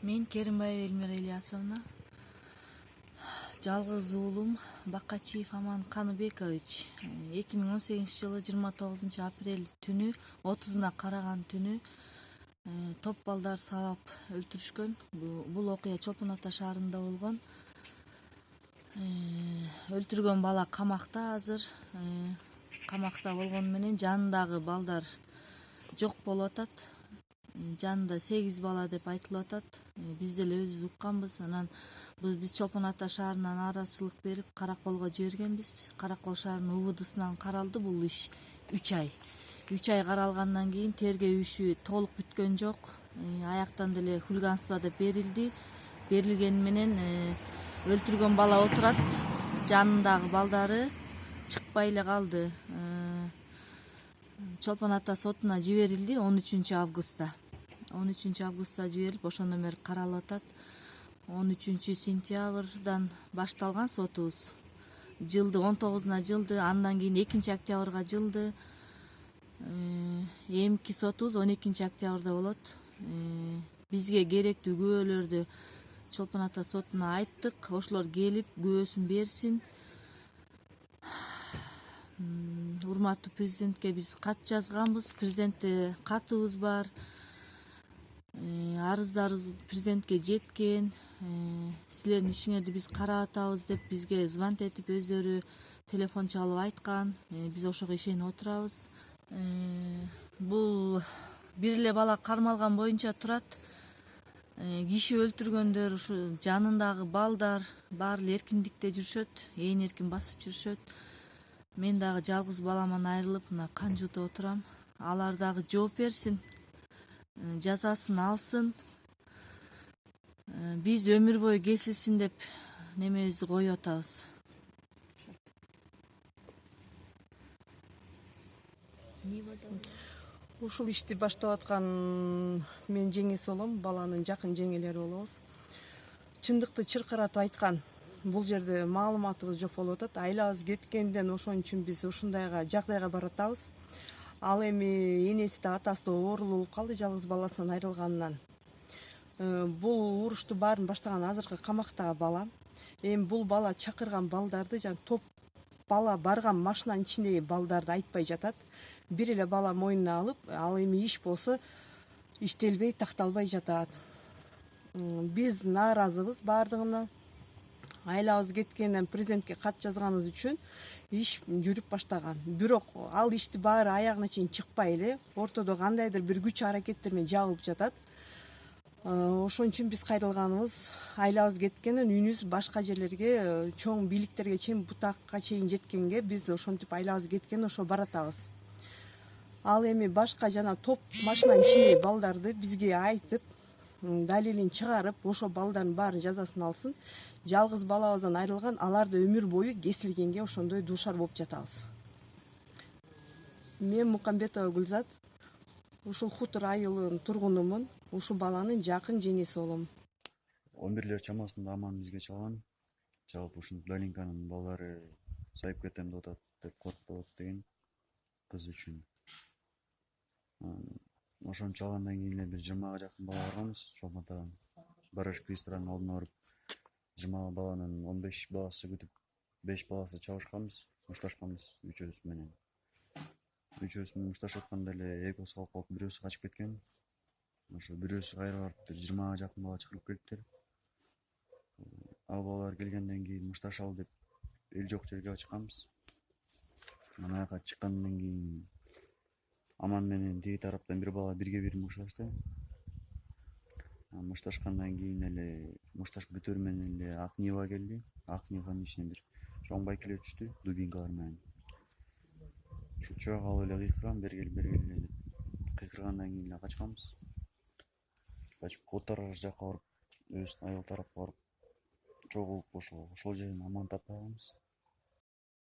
Мен Керимбаева Эльмира Ильясовна, жалгыз уулум Бакачиев Аман Каныбекович 2018-жылы 29-апрель түнү 30-на караган түнү топ балдар сабап өлтүрүшкөн. Бул окуя Чолпон Ата шаарында болгон. Өлтүргөн бала камакта азыр. Камакта болгону менен жанындагы балдар жок болуп атат. Жанында 8 бала деп айтылып атат. Биз деле өзүбүз укканбыз. Анан биз Чолпон Ата шаарынан арачылык берип караколго жибергенбиз. Каракол шаарынын УВДсынан каралды бул иш 3 ай. 3 ай каралгандан кийин тергөө иши толук бүткөн жок. Аяктан деле хулиганство деп берилди. Берилгени менен өлтүргөн бала отурат. Жанындагы балдары чыкпай эле калды. Чолпон Ата сотуна жиберилди 13-августта. 13-августта жиберилип, ошондон бери каралып атат. 13-сентябрдан башталган сотубуз. Жылды 19-на жылды, андан кийин 2-октябрга жылды. Эмки сотубуз 12-октябрда болот. Бизге керектүү күбөлөрдү Чолпон Ата сотуна айттык. Ошолор келип күбөсүн берсин. Урматтуу президентке биз кат жазганбыз. Президентте катыбыз бар. Арыздарыбыз президентке жеткен. Силердин ишиңерди биз карап атабыз деп бизге звонок этип өздөрү телефон чалып айткан. Биз ошого ишенип отурабыз. Бул бир эле бала кармалган боюнча турат. Киши өлтүргөндөр ушу жанындагы балдар баары эле эркиндикте жүрүшөт, ээн эркин басып жүрүшөт. Мен дагы жалгыз баламан айрылып мына кан жутуп отурам. Алар дагы жооп берсин, жазасын алсын. Биз өмүр бою кесилсин деп немебизди коюп атабыз. Ушул ишти баштап аткан мен жеңеси болом, баланын жакын жеңелери болобуз. Чындыкты чыркыратып айткан. Бул жерде маалыматыбыз жок болуп атат. Айлабыз кеткенден ошон үчүн биз ушундайга жагдайга баратабыз. Ал эми энеси да атасы да оорулуу болуп калды жалгыз баласынан айрылганынан. Бул урушту баарын баштаган азыркы камактагы бала. Эми бул бала чакырган балдарды жана топ бала барган машинанын ичиндеги балдарды айтпай жатат. Бир эле бала мойнуна алып, ал эми иш болсо иштелбей, такталбай жатат. Биз нааразыбыз баардыгына. Айлабыз кеткенден президентке кат жазганыбыз үчүн иш жүрүп баштаган. Бирок ал ишти баары аягына чейин чыкпай эле, ортодо кандайдыр бир күч аракеттер менен жабылып жатат. Ошон үчүн биз кайрылганыбыз, айлабыз кеткенден үнүбүз башка жерлерге, чоң бийликтерге чейин, бутакка чейин жеткенге биз ошентип айлабыз кеткенде ошо баратабыз. Ал эми башка жана топ машинанын ичиндеги балдарды бизге айтып, далилин чыгарып, ошо балдардын баарын жазасын алсын. Жалгыз балабыздан айрылган, алар да өмүр бою кесилгенге ошондой дуушар болуп жатабыз. Мен Мукамбетова Гүлзат. Ушул Хутор айылынын тургунумун. Ушул баланын жакын жеңеси болом. 11 чамасында Аман бизге чалган. Чалып ушинтип Далинканын балдары сайып кетем деп атат деп коркуп деген кыз үчүн. Ошону чалгандан кийин эле биз 20га жакын бала барганбыз. Чолпон Атадан барышка ресторанын алдына барып 20 баланын 15 баласы күтүп 5 баласы чабышканбыз, мушташканбыз үчөөбүз менен. Үчөөбүз менен мушташып атканда эле экөөсү калып калып бирөөсү качып кеткен. Ошо бирөөсү кайра барып 20га жакын бала чакырып келиптир. Ал балалар келгенден кийин мушташалы деп эл жок жерге чыкканбыз. Анан аяка чыккандан кийин Аман менен тиги тараптан бир бала бирге бир мушташты. Мушташкандан кийин эле мушташып бүтөр менен эле ак Нива келди. Ак Ниванын ичине бир чоң байкелер түштү, дубинкалар менен. Чоң алып эле кыйкырган, бергели деп кыйкыргандан кийин эле качканбыз. Качып Котор жака барып, өзүбүздүн айыл тарапка барып чогулуп ошол жерден Аман таппай калганбыз.